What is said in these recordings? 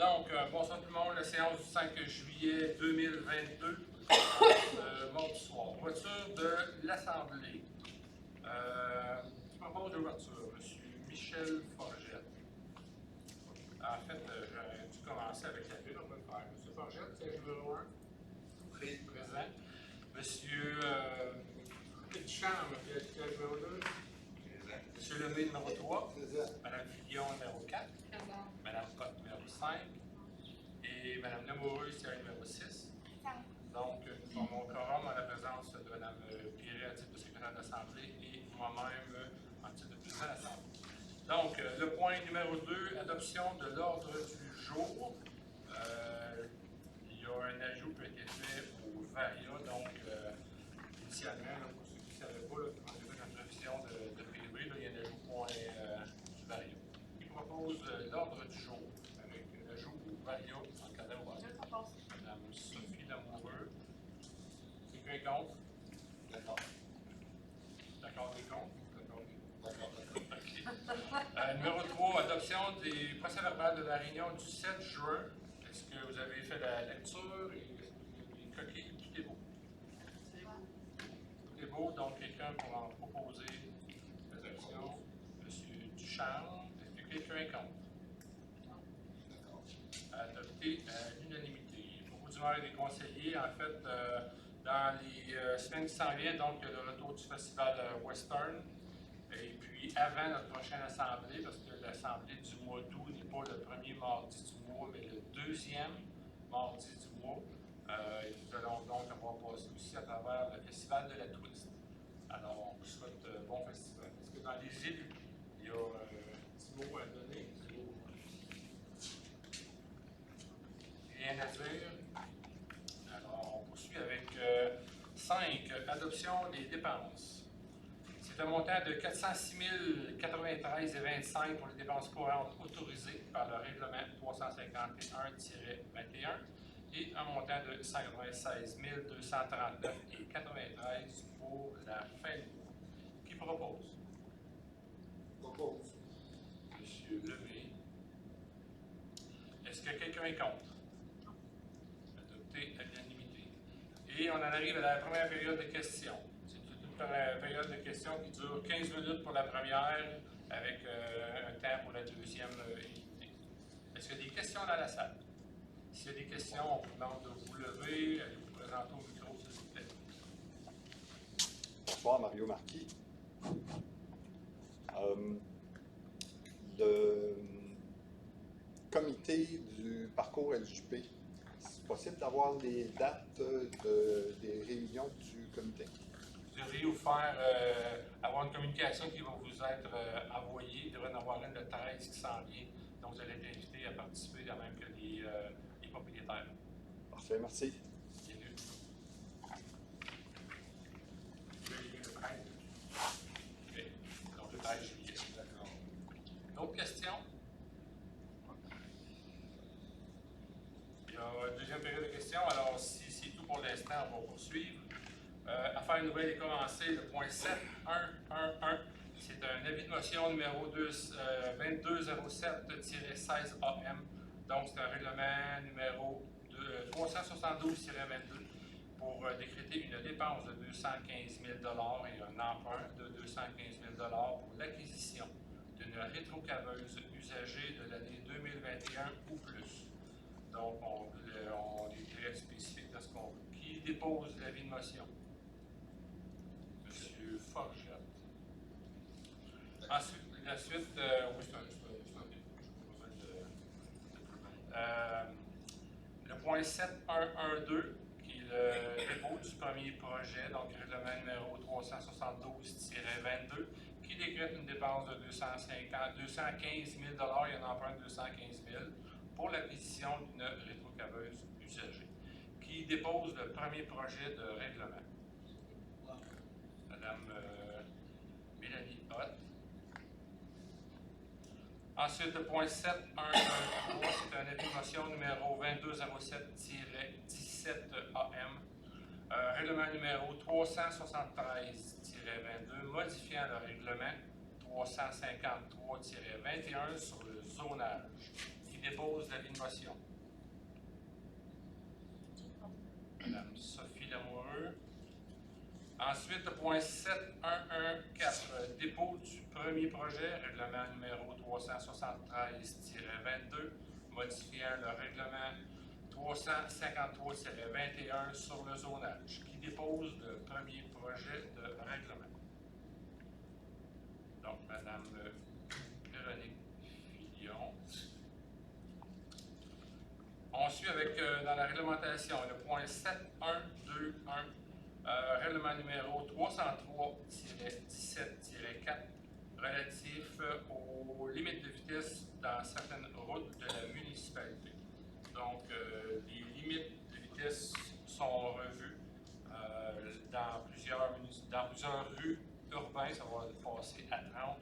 Donc, bonsoir tout le monde, la séance du 5 juillet 2022, mardi soir. Voiture de l'Assemblée. Je propose l'ouverture, M. Michel Forgette. En fait, j'aurais dû commencer avec la ville, on va le faire. M. Forgette, siège numéro 1. Présent. M. Duchamp, siège numéro 2. M. Lemay, numéro 3. Mme Fillon, numéro 4. Mme Cotte, numéro 5. Et Mme Lamoureux, siège numéro 6. Donc, nous formons quorum en la présence de Mme Pierret, à titre de secrétaire d'Assemblée, et moi-même, en titre de président de l'Assemblée. Donc, le point numéro 2, adoption de l'ordre du jour. Il y a un ajout qui a été fait au VARIA, donc, initialement, là, pour ceux qui ne savaient pas, quand j'ai fait notre révision de PV, il y a un ajout point du VARIA. Il propose l'ordre du jour avec l'ajout au VARIA en cadre ouvert. Mme Sophie Lamoureux. Quelqu'un est contre? D'accord. D'accord, des contre? D'accord. OK. Numéro 3, adoption des procès-verbaux de la réunion du 7 juin. Est-ce que vous avez fait la lecture et les coquilles? Tout est beau. Tout est beau, donc quelqu'un pour en proposer l'adoption. M. Duchamp. Est-ce que quelqu'un est contre? Adopté à l'unanimité. Pour vous dire des conseillers, en fait, dans les semaines qui s'en viennent, donc le retour du festival Western, et puis avant notre prochaine assemblée, parce que l'assemblée du mois d'août n'est pas le premier mardi du mois, mais le deuxième mardi du mois, et nous allons donc avoir passé aussi à travers le festival de la Twist. Alors, on vous souhaite bon festival. Est-ce que dans les élus, il y a un petit mot à donner? Rien à dire. Alors, on poursuit avec 5. Adoption des dépenses. C'est un montant de 406 093,25 pour les dépenses courantes autorisées par le règlement 351-21 et un montant de 196 239,93 pour la fin du mois. Qui propose? Propose. M. Lemay. Est-ce que quelqu'un est contre? Adopté à l'unanimité. Et on en arrive à la première période de questions. C'est une période de questions qui dure 15 minutes pour la première, avec un temps pour la deuxième unité. Est-ce qu'il y a des questions dans la salle? S'il y a des questions, on vous demande de vous lever, allez vous présenter au micro, s'il vous plaît. Bonsoir, Mario Marquis. Le comité du parcours LJP, c'est possible d'avoir les dates des réunions du comité? Vous devriez vous faire avoir une communication qui va vous être envoyée. Il devrait y en avoir une le 13 qui s'en vient. Donc, vous allez être invité à participer, de même que les propriétaires. Parfait, merci. Bienvenue. OK. Donc, le 13 juillet. D'accord. D'autres questions? Il y a une deuxième période de questions. Alors, si c'est tout pour l'instant, on va poursuivre. Affaire nouvelle est commencée. Le point 7.1.1.1. C'est un avis de motion numéro 2207-16AM. Donc, c'est un règlement numéro 372-22 pour décréter une dépense de 215 000 et un emprunt de 215 000 pour l'acquisition d'une rétrocaveuse usagée de l'année 2021 ou plus. Donc, on est très spécifique dans ce qu'on veut. Qui dépose l'avis de motion? M. Forgette. Ensuite, la suite, oui, c'est le point 7.1.1.2, qui est le dépôt du premier projet, donc règlement numéro 372-22, qui décrète une dépense de 215 000 et un emprunt de 215 000 pour l'acquisition d'une rétrocaveuse usagée. Qui dépose le premier projet de règlement? Madame Mélanie Hott. Ensuite, le point 7.1.3, c'est un avis de motion numéro 2207-17AM, règlement numéro 373-22, modifiant le règlement 353-21 sur le zonage. Qui dépose l'avis de motion? Madame Sophie Lamoureux. Ensuite, le point 7.1.1.4, dépôt du premier projet, règlement numéro 373-22, modifiant le règlement 353-21 sur le zonage. Qui dépose le premier projet de règlement? Donc, Madame Véronique Fillon. On suit avec, dans la réglementation, le point 7.1.2.1, règlement numéro 303-17-4, relatif aux limites de vitesse dans certaines routes de la municipalité. Donc, les limites de vitesse sont revues dans plusieurs rues urbaines, ça va passer à 30.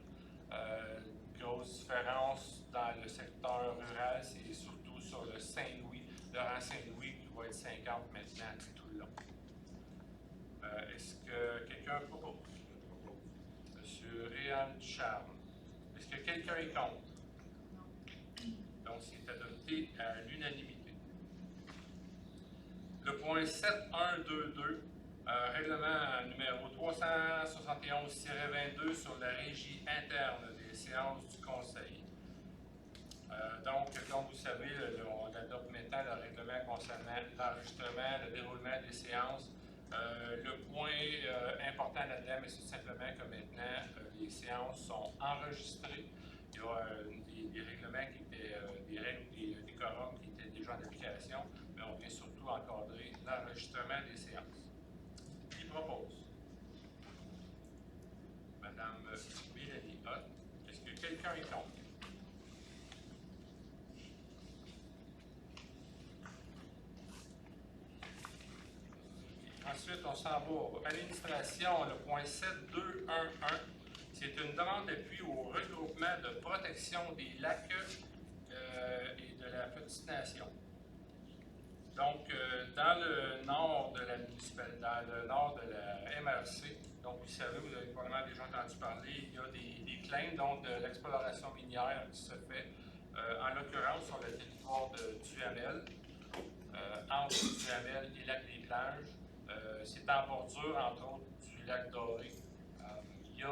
Grosse différence dans le secteur rural, c'est surtout sur le Saint-Louis, le rang Saint-Louis qui va être 50 maintenant tout le long. Est-ce que quelqu'un propose? Monsieur Réal Ducharme. Est-ce que quelqu'un est contre? Donc, c'est adopté à l'unanimité. Le point 7.1.2.2, règlement numéro 371-22 sur la régie interne des séances du Conseil. Donc, comme vous savez, on adopte maintenant le règlement concernant l'enregistrement, le déroulement des séances. Le point important là-dedans, c'est simplement que maintenant, les séances sont enregistrées. Il y a des règlements qui étaient, des règles, des quorums qui étaient déjà en application, mais on vient surtout encadrer l'enregistrement des séances. Qui propose? Madame Mélanie Hott. Est-ce que quelqu'un est contre? Ensuite, on s'en va à l'administration, le point 7.2.1.1. C'est une demande d'appui au regroupement de protection des lacs et de la Petite Nation. Donc, dans le nord de la municipalité, dans le nord de la MRC, donc vous savez, vous avez probablement déjà entendu parler, il y a des claims donc, de l'exploration minière qui se fait, en l'occurrence sur le territoire de Duhamel, entre Duhamel et Lac-des-Plages. C'est en bordure, entre autres, du lac Doré. Il y a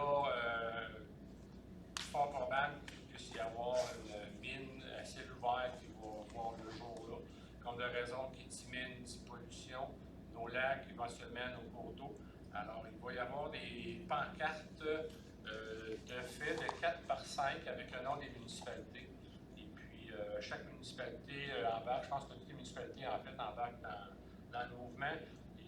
fort probable qu'il puisse y avoir une mine à ciel ouvert qui va voir le jour là, comme de raisons qui dissimulent une pollution, nos lacs, éventuellement nos cours d'eau. Alors, il va y avoir des pancartes de fait de 4 par 5 avec le nom des municipalités. Et puis, chaque municipalité embarque, je pense que toutes les municipalités en fait embarquent dans le mouvement.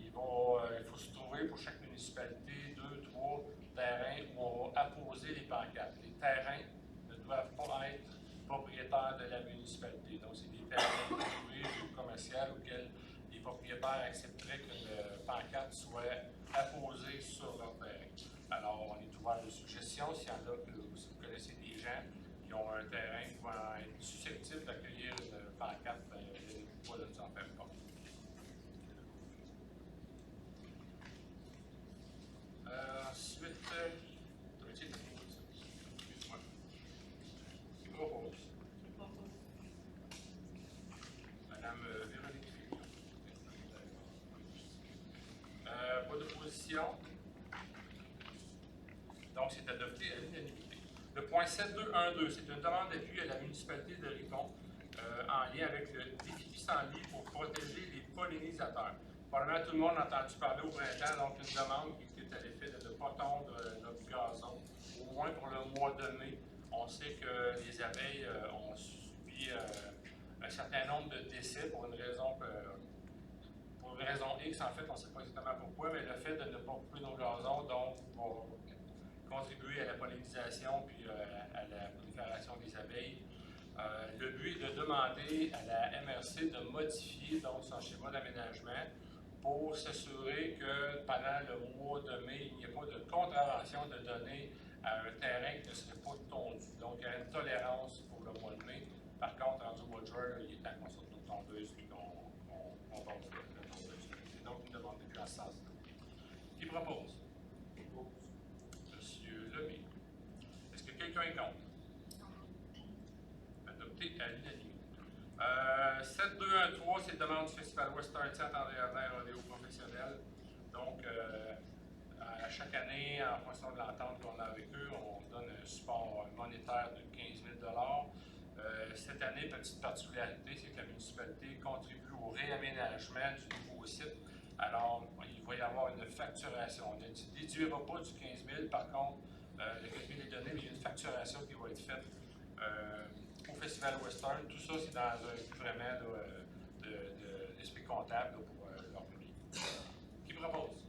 Il faut se trouver pour chaque municipalité 2, 3 terrains où on va apposer les pancartes. Les terrains ne doivent pas être propriétaires de la municipalité. Donc, c'est des terrains privés ou commerciaux auxquels les propriétaires accepteraient qu'une pancarte soit apposée sur leur terrain. Alors, on est ouvert de suggestions. S'il y en a que vous connaissez des gens qui ont un terrain qui va être susceptible d'accueillir une pancarte, n'hésitez pas de nous en faire part. Ensuite, excuse-moi. Qui propose? Madame Véronique Fillon. Pas d'opposition. Donc, c'est adopté à l'unanimité. Le point 7.2.1.2, c'est une demande d'appui à la municipalité de Riton en lien avec le défi pissenlit pour protéger les pollinisateurs. Probablement tout le monde a entendu parler au printemps, donc une demande qui était à l'effet de ne pas tondre notre gazon, au moins pour le mois de mai. On sait que les abeilles ont subi un certain nombre de décès pour une raison X, en fait, on ne sait pas exactement pourquoi, mais le fait de ne pas couper nos gazons, donc, va contribuer à la pollinisation puis à la prolifération des abeilles. Le but est de demander à la MRC de modifier donc, son schéma d'aménagement pour s'assurer que pendant le mois de mai, il n'y ait pas de contravention de données à un terrain qui ne serait pas tondu. Donc, il y a une tolérance pour le mois de mai. Par contre, en mois de juin, il est à qu'on sorte nos tondeuses et qu'on tombe la tondeuse. C'est donc une demande de classage. Qui propose? Monsieur Lemay. Est-ce que quelqu'un est contre? Adopté à l'unanimité. 7213, c'est demande du Festival Western Centre André-Adler Rodéo professionnel. Donc, à chaque année, en fonction de l'entente qu'on a avec eux, on donne un support monétaire de 15 000 cette année, petite particularité, c'est que la municipalité contribue au réaménagement du nouveau site. Alors, il va y avoir une facturation. On ne déduira pas du 15 000, par contre, le 15 000 est donné, mais il y a une facturation qui va être faite au Festival Western. Tout ça, c'est dans un but vraiment d'esprit comptable là, pour leur public. Qui propose?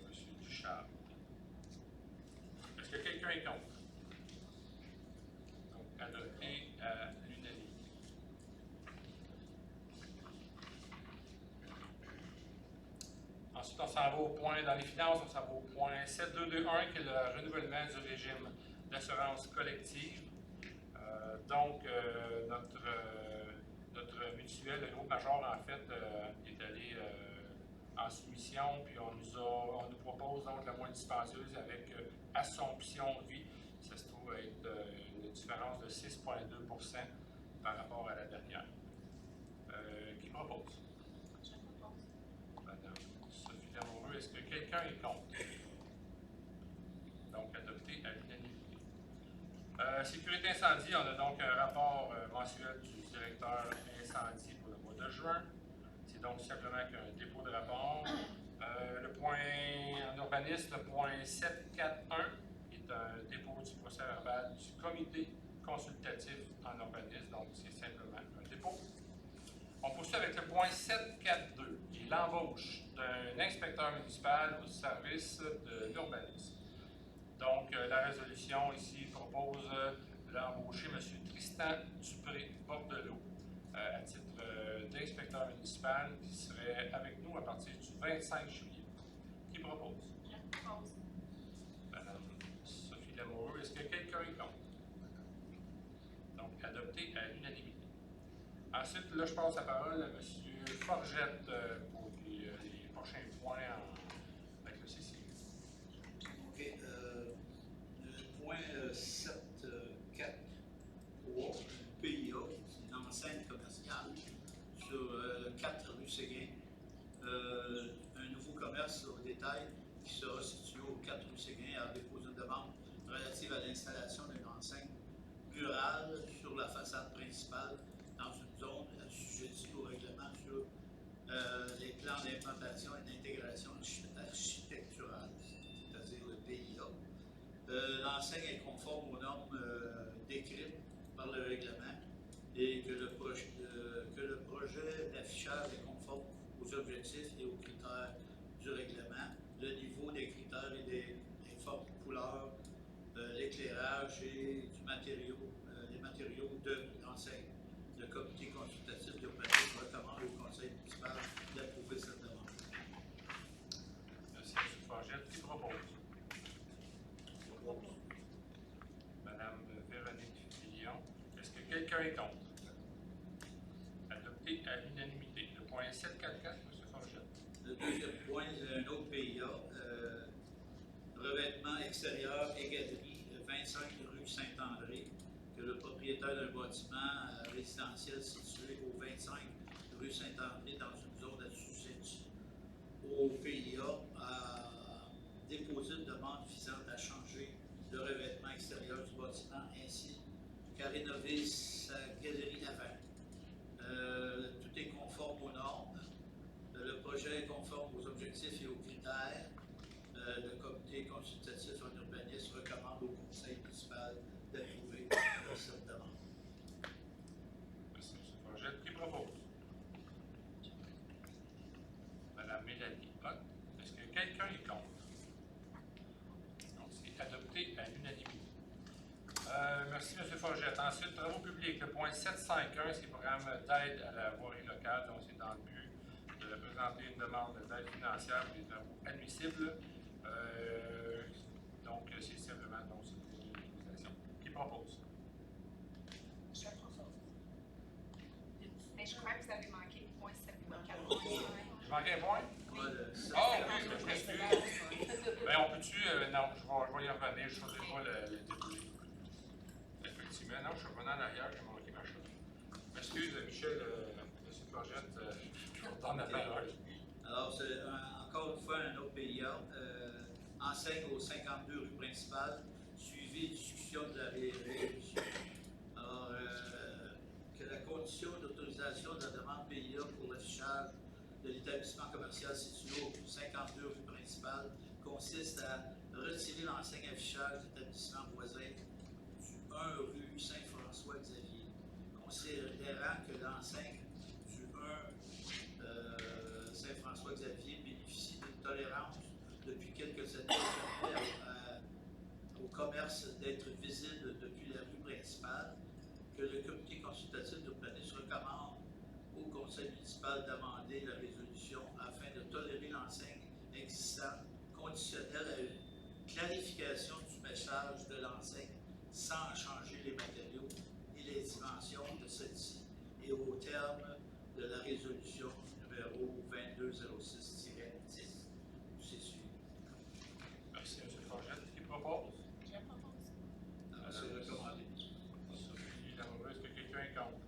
Monsieur Ducharme. Est-ce que quelqu'un est contre? Donc, adopté à l'unanimité. Ensuite, on s'en va au point, dans les finances, on s'en va au point 7221, qui est le renouvellement du régime d'assurance collective. Notre mutuelle, le groupe Major, en fait, est allé en soumission, puis on nous propose donc la moins dispendieuse avec Assomption Vie. Ça se trouve être une différence de 6,2 % par rapport à la dernière. Qui propose? Je propose. Madame Sophie Lamoureux, est-ce que quelqu'un est contre? Donc, adopté à l'unanimité. Sécurité incendie, on a donc un rapport mensuel du directeur incendie pour le mois de juin. C'est donc simplement qu'un dépôt de rapport. Le point en urbanisme, le point 741, est un dépôt du procès verbal du comité consultatif en urbanisme, donc c'est simplement un dépôt. On poursuit avec le point 742, qui est l'embauche d'un inspecteur municipal au service de l'urbanisme. Donc, la résolution ici propose d'embaucher M. Tristan Dupré-Bordelot à titre d'inspecteur municipal qui serait avec nous à partir du 25 juillet. Qui propose? Je propose. Madame Sophie Lamoureux, est-ce que quelqu'un est contre? Donc, adopté à l'unanimité. Ensuite, là, je passe la parole à M. Forgette pour les prochains points avec le CCI. OK. Le point 743, PIA, c'est une enceinte commerciale sur 4 rue Séguin. Un nouveau commerce au détail qui sera situé au 4 rue Séguin a déposé une demande relative à l'installation d'une enseigne murale sur la façade principale dans une zone assujettie au règlement sur les plans d'implantation et d'intégration architecturale, c'est-à-dire le PIA. L'enseigne est conforme aux normes décrites par le règlement et que le projet d'affichage est conforme aux objectifs et aux critères du règlement, le niveau des critères et des formes couleurs, l'éclairage et les matériaux de l'enseigne. Le comité consultatif d'urbanisme recommande au conseil municipal d'approuver cette demande. Merci, M. Forgette. Qui propose? Madame Véronique Fillon. Est-ce que quelqu'un est contre? Adopté à l'unanimité. Le point 744, M. Forgette. Le deuxième point, un autre PIA, revêtement extérieur et galerie, 25 rue Saint-André, que le propriétaire d'un bâtiment résidentiel situé au 25 rue Saint-André dans une zone assujettie au PIA a déposé une demande visant à changer le revêtement extérieur du bâtiment ainsi qu'à rénover sa galerie d'avant. Tout est conforme aux normes. Le projet est conforme aux objectifs et aux critères. Le comité consultatif en urbanisme recommande au conseil municipal d'approuver cette demande. Merci, M. Forgette. Qui propose? Madame Mélanie Hott. Est-ce que quelqu'un est contre? Donc, c'est adopté à l'unanimité. Merci, M. Forgette. Ensuite, travaux publics. Le point 751, c'est le programme d'aide à la voirie locale. Donc, c'est dans le but de présenter une demande d'aide financière pour les travaux admissibles. Donc, c'est simplement c'est pour une utilisation. Qui propose? Je propose. Mais je crois que vous avez manqué le point 7.4. J'ai manqué un point? Voilà, Ah, oui, je m'excuse. Ben, on peut-tu. Non, je vais y revenir. Je ne choisirai pas le déroulé. Effectivement. effectivement. Non, je suis revenu en arrière, j'ai manqué ma chose. Excuse, Michel, M. Forgette, je vous redonne la parole. Alors, c'est encore une fois un autre PIA. Enseigne au 52 rue principale, suivi discussion de la résolution. Alors, que la condition d'autorisation de la demande PIA pour l'affichage de l'établissement commercial situé au 52 rue principale consiste à retirer l'enseigne affichage d'établissement voisin du 1 rue Saint-François-Xavier, considérant que l'enseigne du 1 Saint-François-Xavier bénéficie d'une tolérance depuis quelques années qui permet au commerce d'être visible depuis la rue principale, que le comité consultatif d'urbanisme recommande au conseil municipal d'amender la résolution afin de tolérer l'enseigne existante conditionnelle à une clarification du message de l'enseigne sans changer les matériaux et les dimensions de celle-ci et au terme de la résolution numéro 2206-10. C'est suivi. Merci, M. Forgette. Qui propose? Je propose. Alors, c'est recommandé. Sophie Lamoureux, est-ce que quelqu'un est contre?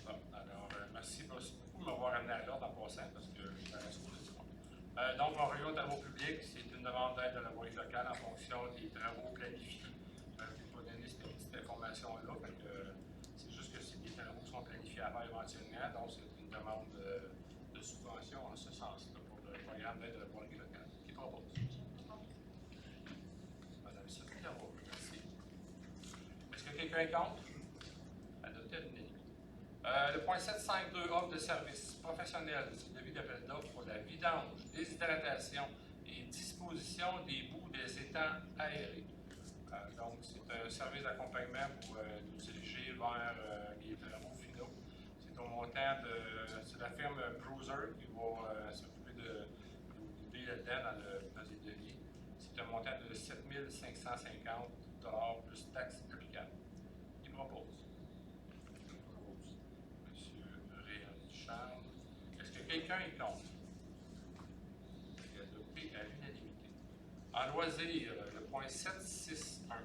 Bon, alors, merci beaucoup de m'avoir amené à l'ordre en passant, parce que je vais rester au second. Donc, mon réunion de travaux publics, c'est une demande d'aide de la police locale en fonction des travaux planifiés. Je ne vais pas donner cette petite information-là, fait que c'est juste que c'est des travaux qui sont planifiés à faire éventuellement, donc c'est une demande de subvention en ce sens-là pour le programme d'aide de la police locale. Qui propose? Madame Sophie Lamoureux, merci. Est-ce que quelqu'un est contre? Adopté à l'unanimité. Le point 752, offre de services professionnels, c'est le devis d'appel d'offres pour la vidange, déshydratation et disposition des bouts des étangs aérés. Donc, c'est un service d'accompagnement pour nous diriger vers les travaux finaux. C'est au montant de. C'est la firme Bruiser qui va s'occuper de nous guider là-dedans dans les devis. C'est un montant de 7 550 $ plus taxes applicables. Qui propose? Charles. Est-ce que quelqu'un est contre? C'est adopté à l'unanimité. En loisir, le point 761,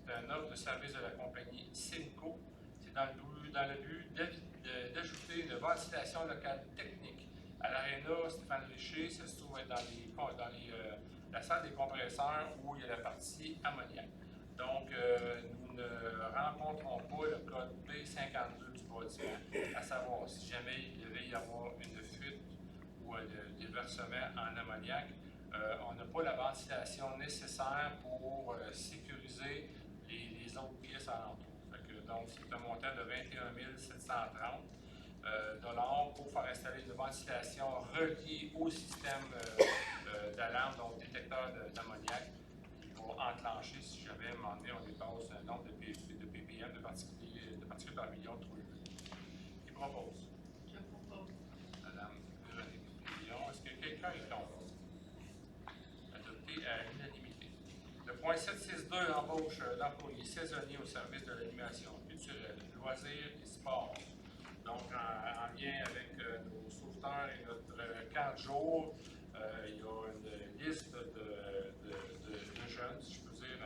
c'est un offre de service de la compagnie Simco. C'est dans le but d'ajouter une ventilation locale technique à l'aréna Stéphane Richer. Ça se trouve dans la salle des compresseurs où il y a la partie ammoniaque. Donc, nous ne rencontrons pas le code B52 du bâtiment, à savoir si jamais il devait y avoir une fuite ou des versements en ammoniaque, on n'a pas la ventilation nécessaire pour sécuriser les autres pièces alentours. Donc, c'est un montant de 21 730 $ pour faire installer une ventilation reliée au système d'alarme, donc détecteur d'ammoniaque, qui va enclencher si jamais à un moment donné on dépasse un nombre de ppm, de particules par million de trous. Qui propose? Je propose. Madame Véronique Fillon. Est-ce que quelqu'un est contre? Adopté à l'unanimité. Le point 762, embauche d'employés saisonniers au service de l'animation culturelle, loisirs et sports. Donc, en lien avec nos sauveteurs et notre camp de jour, il y a une liste de jeunes, si je peux dire,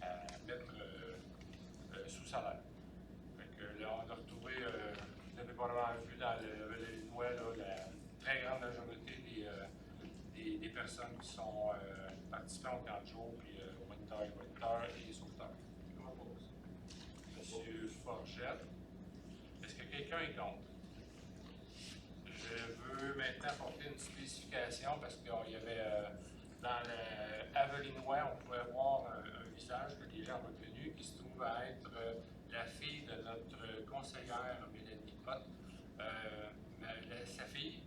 à mettre sous salaire. Fait que là, on a retrouvé, vous avez probablement vu dans le Noël, la très grande majorité des personnes qui sont participants au camp de jour, puis au moniteur et les sauveteurs. Qui propose? Monsieur Forgette. Est-ce que quelqu'un est contre? Je veux maintenant apporter une spécification parce qu'il y avait dans l'Avelinois, on pouvait voir un visage que les gens ont retenu qui se trouve à être la fille de notre conseillère Mélanie Hott. Sa fille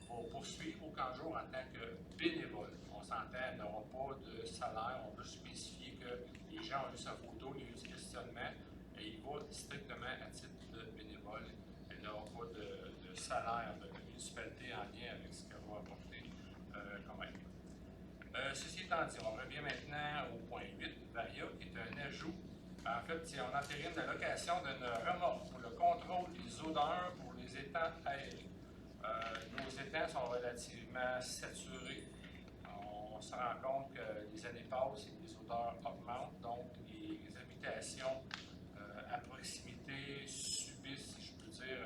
va poursuivre au camp de jour en tant que bénévole. On s'entend, elle n'aura pas de salaire. On veut spécifier que les gens ont vu sa photo, il y a eu du questionnement et il va strictement à titre de bénévole. Elle n'aura pas de salaire de la municipalité en lien avec ce qu'elle va apporter comme aide. Ceci étant dit, on revient maintenant au point 8, Varia, qui est un ajout. En fait, on entérine la location d'une remorque pour le contrôle des odeurs pour les étangs aérés. Nos étangs sont relativement saturés. On se rend compte que les années passent et les odeurs augmentent, donc les habitants habitations à proximité subissent, si je peux dire,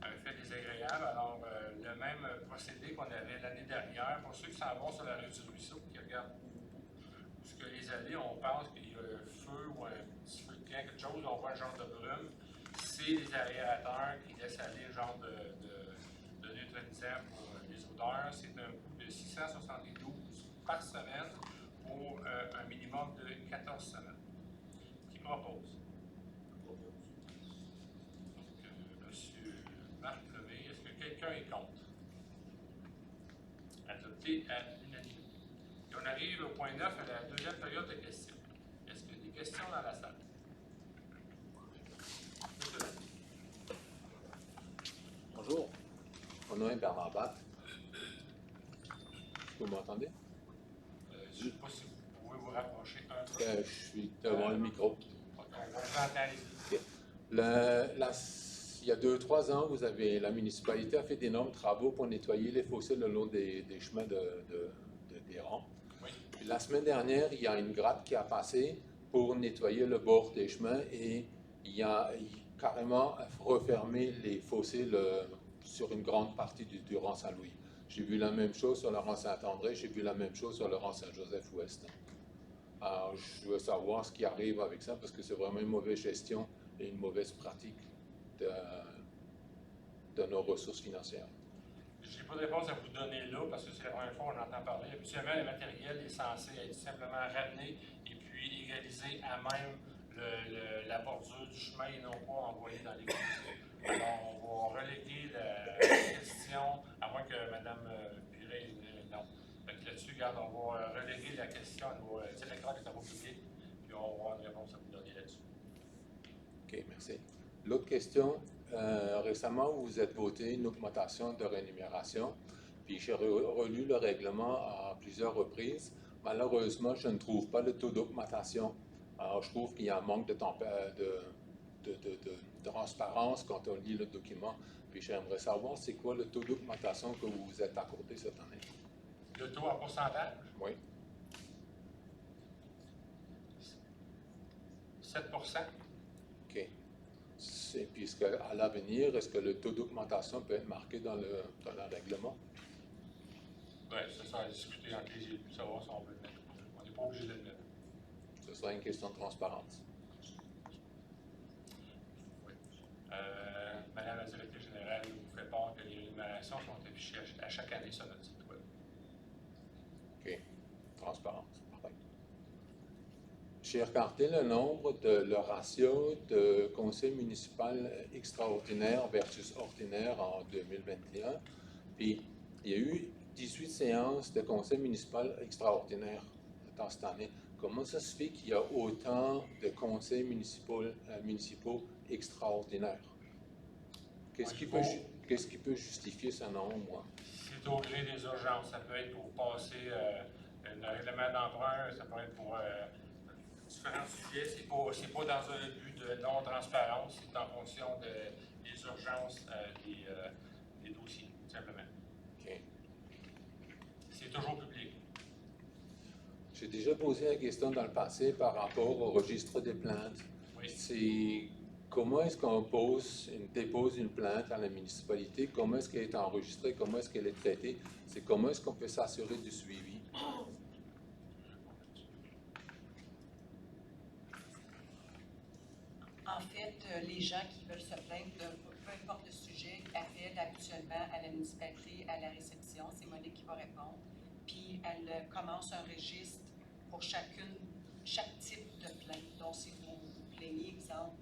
un fait désagréable. Alors, le même procédé qu'on avait l'année dernière, pour ceux qui s'en vont sur la rue du Ruisseau, qui regardent où ce que les allées, on pense qu'il y a un feu ou un petit feu de camp, quelque chose, on voit un genre de brume. C'est des aérateurs qui laissent aller un genre de neutralisant pour les odeurs. C'est un coût de 672 par semaine pour un minimum de 14 semaines. Qui propose? Donc, M. Marc Lemay, est-ce que quelqu'un est contre? Adopté à l'unanimité. Et on arrive au point 9, à la deuxième période de questions. Est-ce qu'il y a des questions dans la salle? Bonjour, mon nom est Bernard Batte. Vous m'entendez? Je ne sais pas si vous pouvez vous rapprocher un peu. Je suis devant le micro. On vous entend. Il y a 2-3 ans, la municipalité a fait d'énormes travaux pour nettoyer les fossés le long des chemins des rangs. Oui. Puis la semaine dernière, il y a une gratte qui a passé pour nettoyer le bord des chemins et il a carrément refermé les fossés sur une grande partie du rang Saint-Louis. J'ai vu la même chose sur le rang Saint-André, j'ai vu la même chose sur le rang Saint-Joseph-Ouest. Alors, je veux savoir ce qui arrive avec ça parce que c'est vraiment une mauvaise gestion et une mauvaise pratique de nos ressources financières. Je n'ai pas de réponse à vous donner là parce que c'est la première fois qu'on entend parler. Habituellement, le matériel est censé être simplement ramené et puis égalisé à même la bordure du chemin et non pas envoyé dans les conditions. Alors, on va reléguer la question, à moins que Mme Piret, non. Là-dessus, regarde, on va reléguer la question au directeur des travaux publics, puis on va avoir une réponse à vous donner là-dessus. OK, merci. L'autre question, récemment, vous êtes voté une augmentation de rémunération, puis j'ai relu le règlement à plusieurs reprises. Malheureusement, je ne trouve pas le taux d'augmentation. Alors, je trouve qu'il y a un manque de transparence quand on lit le document. Puis j'aimerais savoir, c'est quoi le taux d'augmentation que vous vous êtes accordé cette année? Le taux en pourcentage? Oui. 7 OK. Puisque à l'avenir, est-ce que le taux d'augmentation peut être marqué dans le règlement? Oui, c'est ça à discuter entre les élus, savoir si on veut le mettre. On n'est pas obligé de le mettre. Ce sera une question de transparence. Oui. Madame la directrice générale vous fait part que les rémunérations sont affichées à chaque année sur notre site web. OK. Transparence. Parfait. J'ai regardé le nombre le ratio de conseil municipal extraordinaire versus ordinaire en 2021. Puis, il y a eu 18 séances de conseil municipal extraordinaire dans cette année. Comment ça se fait qu'il y a autant de conseils municipaux extraordinaires? Qu'est-ce qui peut justifier ce nombre? C'est au gré des urgences. Ça peut être pour passer un règlement d'emprunt, ça peut être pour différents sujets. C'est pas dans un but de non-transparence, c'est en fonction des urgences des dossiers, tout simplement. OK. C'est toujours public. J'ai déjà posé la question dans le passé par rapport au registre des plaintes. Oui. C'est comment est-ce qu'on dépose une plainte à la municipalité, comment est-ce qu'elle est enregistrée, comment est-ce qu'elle est traitée, c'est comment est-ce qu'on peut s'assurer du suivi. En fait, les gens qui veulent se plaindre, peu importe le sujet, appellent habituellement à la municipalité, à la réception. C'est Monique qui va répondre. Puis, elle commence un registre pour chaque type de plainte. Donc, si vous vous plaignez, exemple,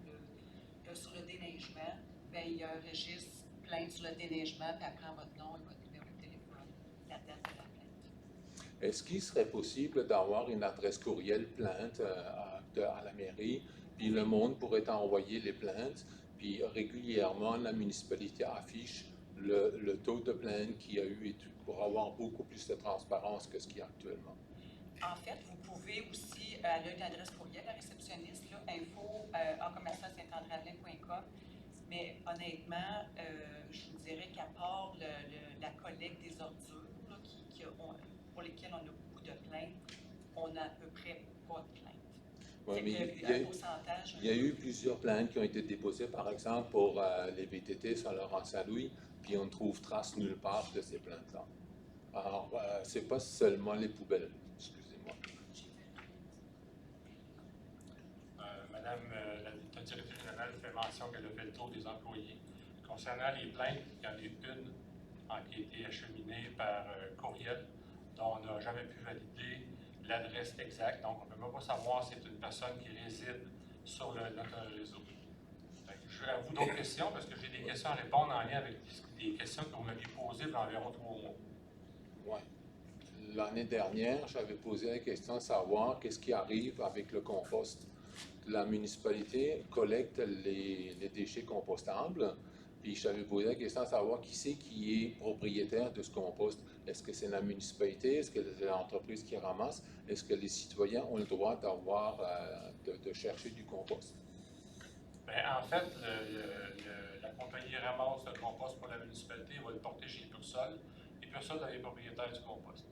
sur le déneigement, bien, il y a un registre plainte sur le déneigement, puis elle prend votre nom et votre numéro de téléphone, la date de la plainte. Est-ce qu'il serait possible d'avoir une adresse courriel plainte à la mairie, puis le monde pourrait envoyer les plaintes, puis régulièrement, la municipalité affiche le taux de plainte qu'il y a eu et tout, pour avoir beaucoup plus de transparence que ce qu'il y a actuellement? En fait, vous pouvez aussi, elle a une adresse courriel, la réceptionniste, là, info@commercialsaintandréavelin.com. Mais honnêtement, je vous dirais qu'à part la collecte des ordures, là, pour lesquelles on a beaucoup de plaintes, on n'a à peu près pas de plaintes. Ouais, Fait mais qu'il il y y a a- un pourcentage. Il y a eu plusieurs plaintes qui ont été déposées, par exemple, pour les VTT sur Laurent-Saint-Louis, puis on ne trouve trace nulle part de ces plaintes-là. Alors, c'est pas seulement les poubelles, excusez-moi. Madame la directrice générale fait mention qu'elle a fait le tour des employés. Concernant les plaintes, il y en a une qui a été acheminée par courriel, dont on n'a jamais pu valider l'adresse exacte. Donc, on ne peut même pas savoir si c'est une personne qui réside sur notre réseau. Fait que je vais à vous d'autres questions, parce que j'ai des questions à répondre en lien avec des questions que vous m'aviez posées pendant environ 3 mois. Ouais. L'année dernière, j'avais posé la question de savoir qu'est-ce qui arrive avec le compost. La municipalité collecte les déchets compostables, puis j'avais posé la question de savoir qui c'est qui est propriétaire de ce compost. Est-ce que c'est la municipalité? Est-ce que c'est l'entreprise qui ramasse? Est-ce que les citoyens ont le droit d'avoir, de chercher du compost? Bien, en fait, la compagnie ramasse le compost pour la municipalité, va le porter chez Pursol, et Pursol est propriétaire du compost.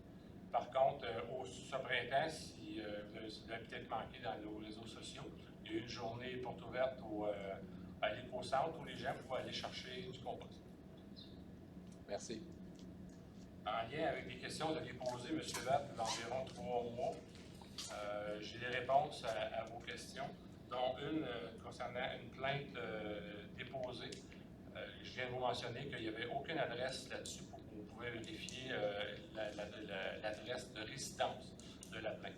Par contre, ce printemps, si vous avez peut-être manqué dans nos réseaux sociaux, il y a eu une journée porte ouverte à l'éco-centre où les gens pouvaient aller chercher du compost. Merci. En lien avec les questions que vous aviez posées, M. Vatt, d'environ 3 mois, j'ai les réponses à vos questions, dont une concernant une plainte déposée. Je viens de vous mentionner qu'il n'y avait aucune adresse là-dessus pour que vous pouvez vérifier l'adresse de résidence de la plainte.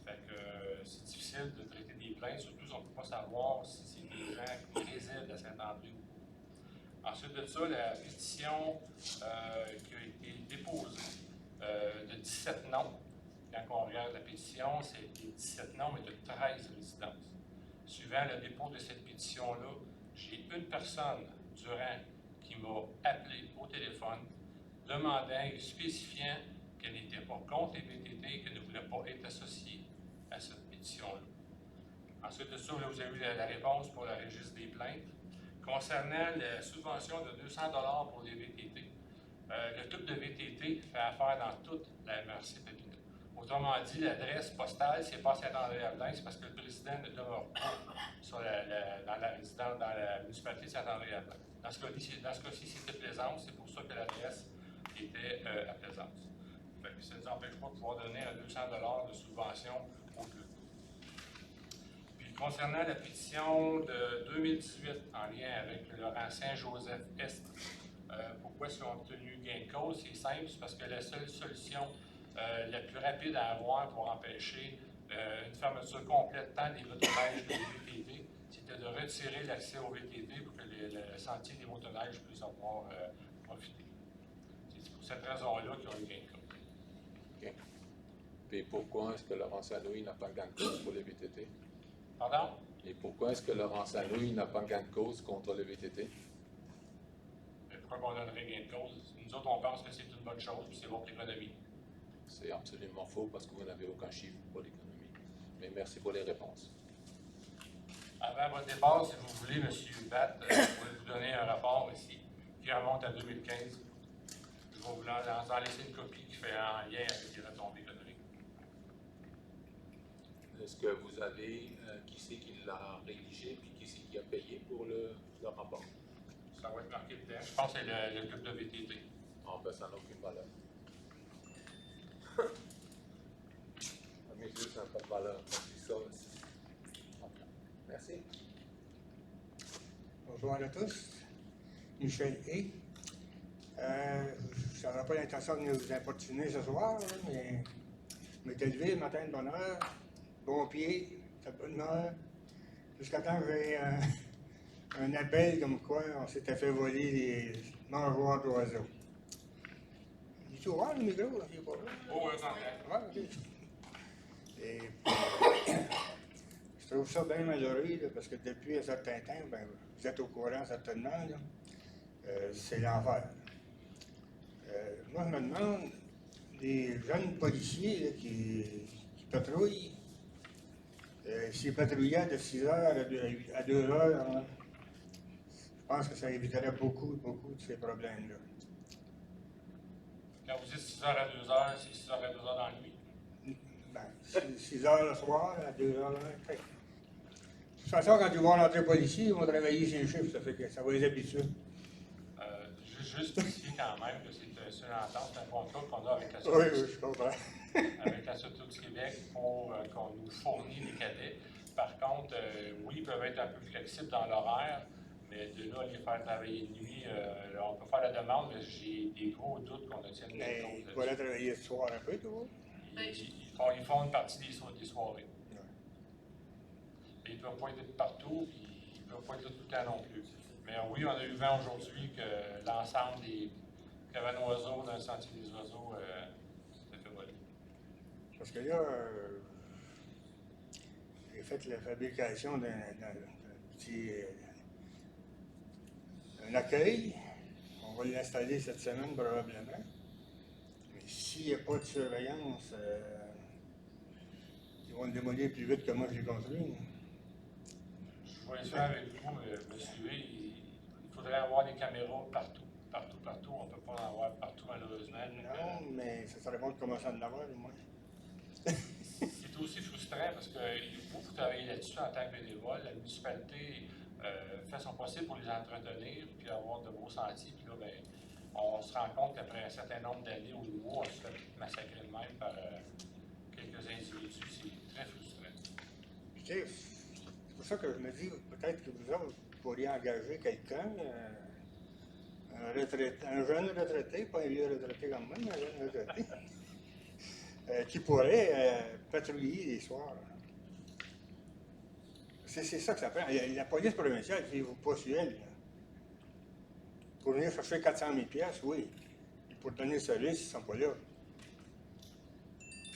Fait que c'est difficile de traiter des plaintes, surtout si on ne peut pas savoir si c'est des gens qui résident à Saint-André ou pas. Ensuite de ça, la pétition qui a été déposée de 17 noms. Quand on regarde la pétition, c'est 17 noms, mais de 13 résidences. Suivant le dépôt de cette pétition-là, j'ai une personne durant qui m'a appelé au téléphone, demandant et spécifiant qu'elle n'était pas contre les VTT et qu'elle ne voulait pas être associée à cette pétition-là. Ensuite de ça, là, vous avez eu la réponse pour le registre des plaintes. Concernant la subvention de 200 $ pour les VTT, le type de VTT fait affaire dans toute la MRC Papineau. Autrement dit, l'adresse postale, c'est pas Saint-André-Avelin, c'est parce que le président ne demeure pas dans la résidence, dans la municipalité de Saint-André-Avelin. Dans ce cas-ci, c'était Plaisance, c'est pour ça que l'adresse était à Plaisance. Fait que ça ne nous empêche pas de pouvoir donner un 200 $ de subvention au club. Puis concernant la pétition de 2018 en lien avec Laurent Saint-Joseph-Est, pourquoi ils ont obtenu gain de cause? C'est simple, c'est parce que la seule solution la plus rapide à avoir pour empêcher une fermeture complète tant des motoneiges que des VTT, c'était de retirer l'accès aux VTT pour que le sentier des motoneiges puisse avoir profité. C'est pour cette raison-là qu'ils ont eu gain de cause. OK. Et pourquoi est-ce que Laurent Saint-Louis n'a pas gain de cause pour les VTT? Pardon? Et pourquoi est-ce que Laurent Saint-Louis n'a pas gain de cause contre les VTT? Mais pourquoi on donnerait gain de cause? Nous autres, on pense que c'est une bonne chose, puis c'est bon pour l'économie. C'est absolument faux parce que vous n'avez aucun chiffre pour l'économie. Mais merci pour les réponses. Avant votre départ, si vous voulez, M. Vatt, je pourrais vous donner un rapport ici qui remonte à 2015. Je vais vous en laisser une copie qui fait un lien avec les retombées économiques. Est-ce que vous avez qui c'est qui l'a rédigé puis qui c'est qui a payé pour le rapport? Ça va être marqué dedans. Je pense que c'est le club de VTT. Ah, ben ça n'a aucune valeur. À mes yeux, ça n'a pas de valeur. C'est ça aussi. Okay. Merci. Bonjour à tous. Michel Hay. Je n'avais pas l'intention de vous importuner ce soir, là, mais je m'étais levé le matin de bonne heure, bon pied, de bonne heure, jusqu'à temps que j'ai un appel comme quoi on s'était fait voler les mangeoires d'oiseaux. Il est ouvert le micro, là, il est pas là. Oh, oui, on Ouais, ok. Et je trouve ça bien malheureux, là, parce que depuis un certain temps, ben, vous êtes au courant certainement, là, c'est l'enfer. Moi, je me demande, des jeunes policiers là, qui patrouillent, s'ils patrouillaient de 6 heures à 2 heures, hein, je pense que ça éviterait beaucoup de ces problèmes-là. Quand vous dites 6 heures à 2 heures, c'est 6 heures à 2 heures dans la nuit. Ben, 6 heures le soir, à 2 heures le matin. De toute façon, quand ils vont rentrer l'entrée policier, ils vont travailler ces chiffres, ça fait que ça va les habituer. Juste spécifier quand même que c'est une entente, c'est un contrat qu'on a avec la Oui, Sûreté, oui, je comprends. avec la Sûreté du Québec pour qu'on nous fournisse les cadets. Par contre, oui, ils peuvent être un peu flexibles dans l'horaire, mais de là, les faire travailler de nuit, on peut faire la demande, mais j'ai des gros doutes qu'on obtienne Mais des il choses faut aller là-dessus. travailler ce soir un peu, toi. Ils font une partie des soirées. Et ils ne peuvent pas être partout, puis ils ne peuvent pas être là tout le temps non plus. Mais oui, on a eu vent aujourd'hui que l'ensemble des cabanes oiseaux dans le sentier des oiseaux s'est fait voler. Parce que là, j'ai fait la fabrication d'un petit un accueil. On va l'installer cette semaine probablement. Mais s'il n'y a pas de surveillance, ils vont le démolir plus vite que moi je l'ai construit. Je vois ça avec vous, monsieur. Il faudrait avoir des caméras partout. Partout. On ne peut pas en avoir partout, malheureusement. Non, mais ça serait bon de commencer à en avoir, au moins. C'est aussi frustrant parce qu'il faut travailler là-dessus en tant que bénévole. La municipalité fait son possible pour les entretenir puis avoir de beaux sentiers. Puis là, ben, on se rend compte qu'après un certain nombre d'années au niveau, on se fait massacrer de même par quelques individus. C'est très frustrant. Puis, tu sais, c'est pour ça que je me dis, peut-être que vous autres, vous pourriez engager quelqu'un, un jeune retraité, pas un vieux retraité comme moi, mais un jeune retraité, qui pourrait patrouiller les soirs. C'est ça que ça prend. La police provinciale, c'est pas sur elle. Là. Pour venir chercher 400 000 $, oui. Et pour donner le service, ils ne sont pas là.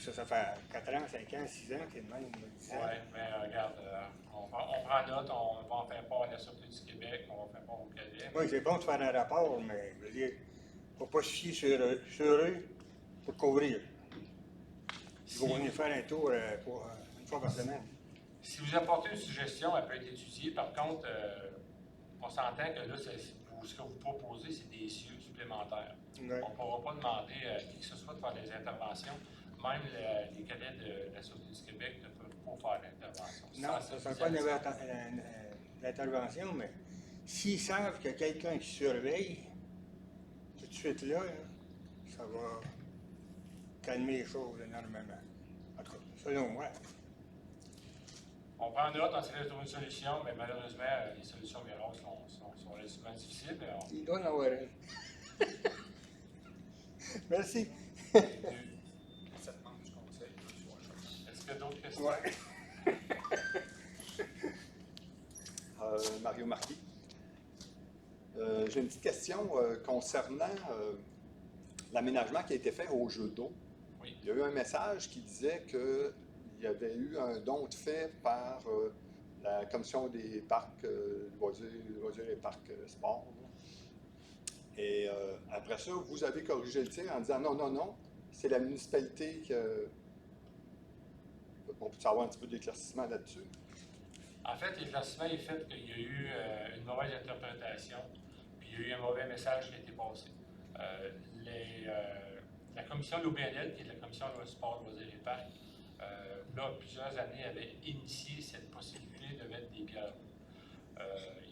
Ça fait 4 ans, 5 ans, 6 ans qu'ils même 10 ans. Oui, mais regarde, on prend note, on va en faire part à la Sûreté du Québec, on va faire part au cadet. Oui, c'est bon de faire un rapport, mais je veux dire, il ne faut pas se fier sur eux pour couvrir. Ils vont venir faire un tour une fois par semaine. Si vous apportez une suggestion, elle peut être étudiée. Par contre, on s'entend que là, ce que vous proposez, c'est des cieux supplémentaires. Ouais. On ne pourra pas demander à qui que ce soit de faire des interventions. Même les cadets de la Sûreté du Québec ne peuvent pas faire d'intervention. Non, ça ne sera pas une intervention, mais s'ils savent qu'il y a quelqu'un qui surveille, tout de suite là, ça va calmer les choses énormément. En tout cas, selon moi. On prend note, on essaie de trouver une solution, mais malheureusement, les solutions miracles sont relativement difficiles. Mais Il doit en avoir une. Merci. Cette membre du conseil, est-ce qu'il y a d'autres questions? Ouais. Mario Marquis. J'ai une petite question concernant l'aménagement qui a été fait au jeu d'eau. Oui. Il y a eu un message qui disait qu'il y avait eu un don de fait par la Commission des parcs loisirs et parcs sports. Et après ça, vous avez corrigé le tir en disant non, c'est la municipalité qui. On peut avoir un petit peu d'éclaircissement là-dessus? En fait, l'éclaircissement est fait qu'il y a eu une mauvaise interprétation, puis il y a eu un mauvais message qui a été passé. La commission de l'OBNL, qui est la commission de sport, loisirs et parcs, là, plusieurs années, avait initié cette possibilité de mettre des pierres.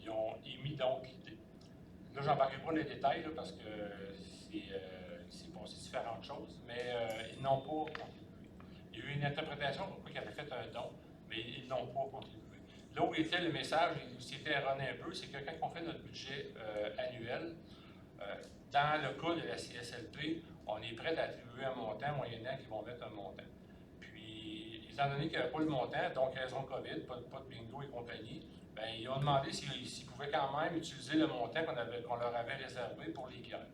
Ils ont émis donc l'idée. Là, je n'embarquerai pas dans les détails là, parce que c'est passé différentes choses, mais ils n'ont pas contribué. Il y a eu une interprétation pour qu'ils avaient fait un don, mais ils n'ont pas contribué. Là où était le message, il s'était erroné un peu, c'est que quand on fait notre budget annuel, dans le cas de la CSLP, on est prêt à attribuer un montant moyennant qu'ils vont mettre un montant. Puis, étant donné qu'il n'y avait pas le montant, donc raison COVID, pas de bingo et compagnie, bien, ils ont demandé s'ils pouvaient quand même utiliser le montant qu'on leur avait réservé pour les bières.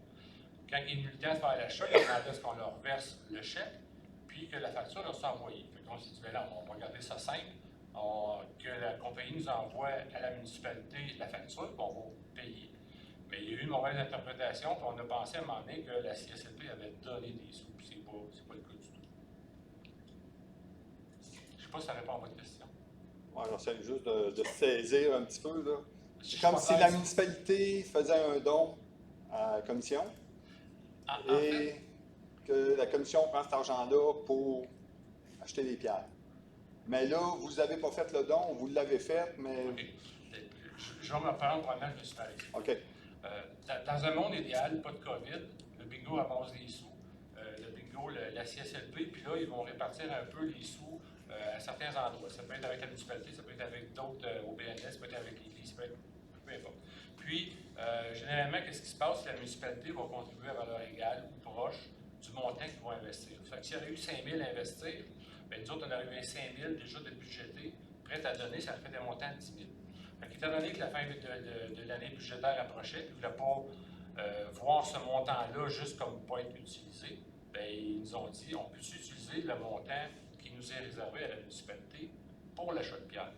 Quand il est venu le temps de faire l'achat, ils demandaient à ce qu'on leur verse le chèque, puis que la facture leur soit envoyée. Fait qu'on s'est dit, bien là, on va regarder ça simple, que la compagnie nous envoie à la municipalité la facture, puis on va payer. Mais il y a eu une mauvaise interprétation, puis on a pensé à un moment donné que la CSLP avait donné des sous, puis c'est pas le cas du tout. Je ne sais pas si ça répond à votre question. Ouais, j'essaie juste de saisir un petit peu. Là. Si C'est je comme si comprends- la municipalité faisait un don à la commission En fait, et que la commission prend cet argent-là pour acheter les pierres. Mais là, vous n'avez pas fait le don, vous l'avez fait, mais... OK. Je vais me prendre vraiment le municipalité. OK. Dans un monde idéal, pas de COVID, le bingo ramasse des sous. Le bingo, la CSLP, puis là, ils vont répartir un peu les sous à certains endroits. Ça peut être avec la municipalité, ça peut être avec d'autres OBNS, ça peut être avec l'Église, ça peut être peu importe. Puis, généralement, qu'est-ce qui se passe? La municipalité va contribuer à valeur égale ou proche du montant qu'ils vont investir. Fait que s'il y aurait eu 5 000 à investir, bien, nous autres, on aurait eu 5 000 déjà de budgété, prêt à donner, ça fait des montants de 10 000. Fait qu'étant donné que la fin de l'année budgétaire approchait, ils ne voulaient pas voir ce montant-là juste comme pas être utilisé, bien, ils nous ont dit on peut utiliser le montant qui nous est réservé à la municipalité pour l'achat de pierres.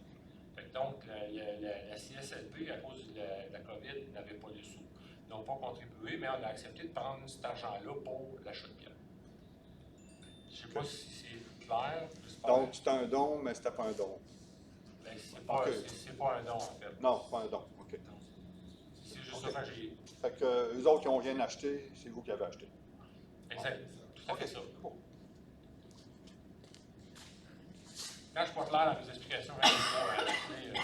Fait que donc, la CSLP, à cause de la COVID, n'avait pas de sous. Ils n'ont pas contribué, mais on a accepté de prendre cet argent-là pour l'achat de pierres. Je ne sais pas si c'est clair. Donc, c'est un don, mais c'était pas un don. Ben, c'est pas, OK. c'est pas un don, en fait. Non, c'est pas un don. OK. C'est juste ça que j'ai. Fait que eux autres qui n'ont rien acheté, c'est vous qui avez acheté. Exact. Tout à fait ça. Bon. Quand je suis pas clair dans mes explications, je vais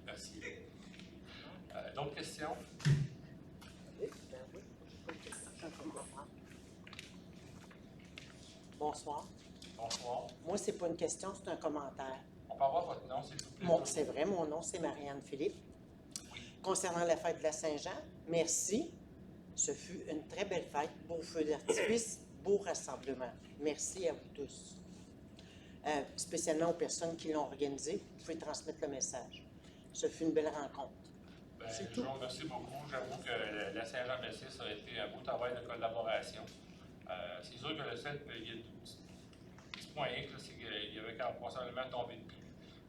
Merci. D'autres questions? Bonsoir. Bonsoir. Moi, c'est pas une question, c'est un commentaire. On peut avoir votre nom, s'il vous plaît? C'est vrai, mon nom, c'est Marianne Philippe. Concernant la fête de la Saint-Jean, merci. Ce fut une très belle fête, beau feu d'artifice, beau rassemblement. Merci à vous tous. Spécialement aux personnes qui l'ont organisé, vous pouvez transmettre le message. Ce fut une belle rencontre. Ben, C'est je tout. vous remercie beaucoup. J'avoue que la Saint-Jean-Baptiste a été un beau travail de collaboration. C'est sûr que le seul petit point X, c'est qu'il y avait quand même possiblement tombé de pluie.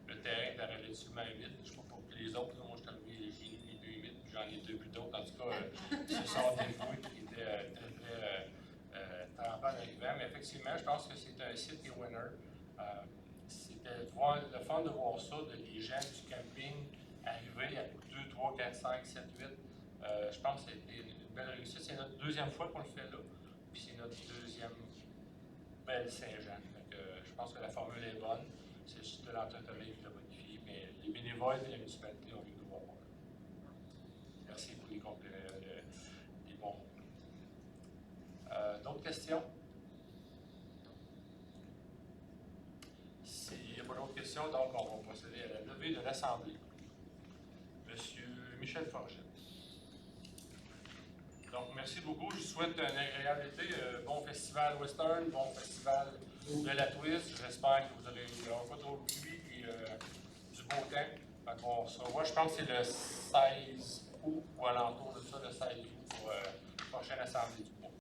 Le terrain était relativement humide. Je ne sais pas pour les autres. Moi, je suis arrivé, j'ai eu les 2 humides, puis j'en ai 2 plus d'autres. En tout cas, qui se sont dévoués, qui étaient très trempants dans l'hiver. Mais effectivement, je pense que c'est un site qui est winner. C'était le fun de voir ça, les gens du camping arriver à 2, 3, 4, 5, 7, 8. Je pense que c'était une belle réussite. C'est notre deuxième fois qu'on le fait là. Puis c'est notre deuxième belle Saint-Jean. Je pense que la formule est bonne. C'est juste de l'entretenir qui l'a modifié. Mais les bénévoles de la municipalité ont vu nous voir. Merci pour les bons mots. D'autres questions? S'il n'y a pas d'autres questions, donc on va procéder à la levée de l'Assemblée. Monsieur Michel Forget. Donc, merci beaucoup. Je vous souhaite un agréable été. Bon festival western, bon festival de la twist. J'espère que vous n'aurez pas trop de pluie et du beau temps. Donc, on se revoit, je pense que c'est le 16 août ou alentour de ça, le 16 août pour la prochaine assemblée du